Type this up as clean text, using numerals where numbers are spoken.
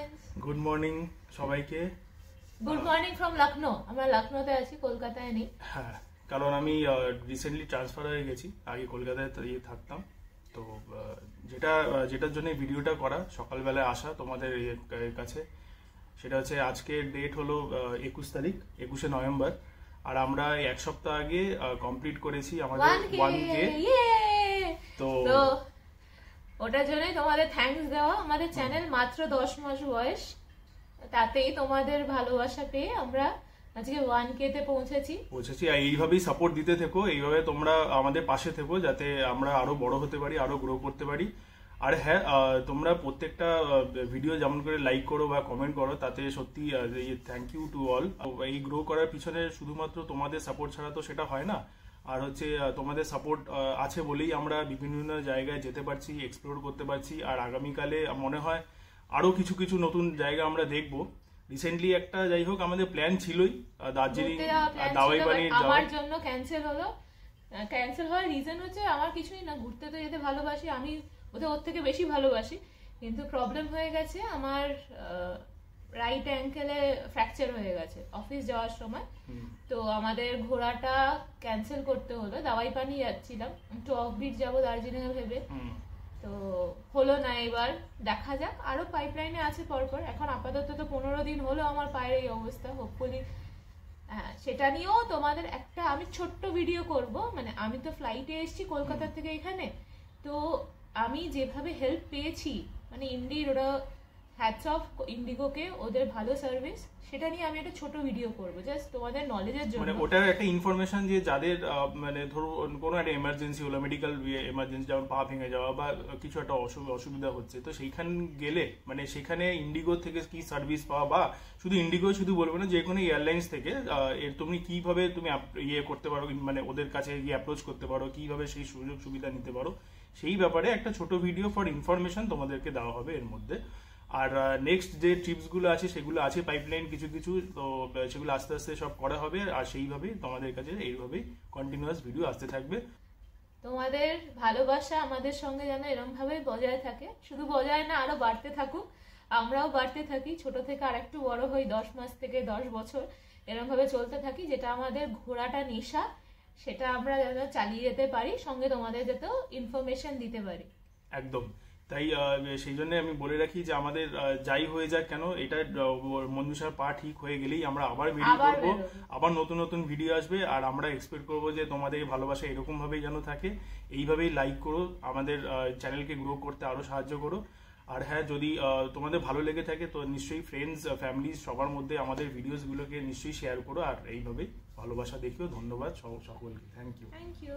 Friends, good morning সবাইকে। Good morning from Lucknow. আমরা লখনৌতে আছি, কলকাতায় নেই। হ্যাঁ, কারণ আমি রিসেন্টলি ট্রান্সফার হয়ে গেছি। আগে কলকাতায় থাকতাম। তো যেটার জন্য ভিডিওটা করা, সকালবেলায় আসা তোমাদের কাছে, সেটা হচ্ছে আজকের ডেট হলো 21 নভেম্বর। আর আমরা এক সপ্তাহ আগে কমপ্লিট করেছি আমাদের 1K। তো ওটার জন্যই তোমাদের থ্যাঙ্কস দেওয়া। আমাদের চ্যানেল মাত্র 10 মাস বয়স, তাতেই তোমাদের ভালোবাসা পেয়ে আমরা আজকে 1K তে পৌঁছেছি। আর এইভাবেই সাপোর্ট দিতে থেকো, এইভাবে তোমরা আমাদের পাশে থেকো, যাতে আমরা আরো বড় হতে পারি, আরো গ্রো করতে পারি। আর হ্যাঁ, তোমরা প্রত্যেকটা ভিডিও যেমন করে লাইক করো বা কমেন্ট করো, তাতে সত্যি থ্যাংক ইউ টু অল। এই গ্রো করার পিছনে শুধুমাত্র তোমাদের সাপোর্ট ছাড়া তো সেটা হয় না। আর হচ্ছে তোমাদের সাপোর্ট আছে বলেই আমরা বিভিন্ন জায়গায় যেতে পারছি, এক্সপ্লোর করতে পারছি। আর আগামীকালে মনে হয় আরো কিছু কিছু নতুন জায়গা আমরা দেখবো। রিসেন্টলি একটা, যাই হোক, আমাদের প্ল্যান ছিলই দার্জিলিং দাওয়াই পানি যাওয়ার। আমার জন্য ক্যান্সেল হলো। ক্যান্সেল হওয়ার রিজন হচ্ছে আমার কিছুই না, ঘুরতে তো যেতে ভালোবাসি আমি, ওর থেকে বেশি ভালোবাসি, কিন্তু প্রবলেম হয়ে গেছে আমার রাইট অ্যাঙ্কেলে ফ্র্যাকচার হয়ে গেছে অফিস যাওয়ার সময়। তো আমাদের ঘোরাটা ক্যান্সেল করতে হলো। দাওয়াই পানি যাচ্ছিলাম, একটু অফবিট যাবো দার্জিলিং এ ভেবে, তো হলো না। এবার দেখা যাক, আরো পাইপলাইনে আছে পরপর। এখন আপাতত তো 15 দিন হলো আমার পায়ের এই অবস্থা। হোপফুলি সেটা নিয়েও তোমাদের একটা আমি ছোট্ট ভিডিও করব। মানে আমি তো ফ্লাইটে এসেছি কলকাতা থেকে এখানে, তো আমি যেভাবে হেল্প পেয়েছি, মানে ওরা হ্যাটস অফ ইন্ডিগোকে, ওদের ভালো সার্ভিস, সেটা নিয়ে আমি একটা ছোট ভিডিও করব, জাস্ট তোমাদের নলেজের জন্য। মানে ওটার একটা ইনফরমেশন, যে যাদের মানে ধরো কোনো একটা এমার্জেন্সি হলো, মেডিকেল এমার্জেন্সি, যেমন পা ভেঙে যাওয়া বা কিছু একটা অসুবিধা হচ্ছে, তো সেইখানে গেলে মানে সেখানে ইন্ডিগো থেকে কি সার্ভিস পাওয়া, বা শুধু ইন্ডিগো শুধু বলবো না, যে কোনো এয়ারলাইন্স থেকে তুমি কিভাবে তুমি করতে পারো, মানে ওদের কাছে গিয়ে অ্যাপ্রোচ করতে পারো, কিভাবে সেই সুযোগ সুবিধা নিতে পারো, সেই ব্যাপারে একটা ছোট ভিডিও ফর ইনফরমেশন তোমাদেরকে দেওয়া হবে এর মধ্যে। আর নেক্সট যে ট্রিপস গুলো আছে সেগুলো আছে পাইপলাইন কিছু কিছু, তো সেগুলো আস্তে আস্তে সব করা হবে। আর সেইভাবেই তোমাদের কাছে এইভাবেই কন্টিনিউয়াস ভিডিও আসতে থাকবে। তোমাদের ভালোবাসা আমাদের সঙ্গে যেন এরকম ভাবে বজায় থাকে, শুধু বজায় না, আরো বাড়তে থাকুক, আমরাও বাড়তে থাকি, ছোট থেকে আর একটু বড় হই, 10 মাস থেকে 10 বছর এরকম ভাবে চলতে থাকি। যেটা আমাদের ঘোরাটা নেশা, সেটা আমরা যেন চালিয়ে যেতে পারি, সঙ্গে তোমাদের যাতে ইনফরমেশন দিতে পারি। একদম তাই। সেই জন্য আমি বলে রাখি যে আমাদের যাই হয়ে যাক কেন, এটা মঞ্জুষার পা ঠিক হয়ে গেলেই আমরা আবার ভিডিও করবো, আবার নতুন নতুন ভিডিও আসবে। আর আমরা এক্সপেক্ট করবো যে তোমাদের ভালোবাসা এরকম ভাবেই যেন থাকে, এইভাবেই লাইক করো, আমাদের চ্যানেলকে গ্রো করতে আরো সাহায্য করো। আর হ্যাঁ, যদি তোমাদের ভালো লেগে থাকে তো নিশ্চয়ই ফ্রেন্ডস ফ্যামিলি সবার মধ্যে আমাদের ভিডিওস গুলোকে নিশ্চয়ই শেয়ার করো। আর এইভাবেই ভালোবাসা দেখিও। ধন্যবাদ সকলকে। Thank you.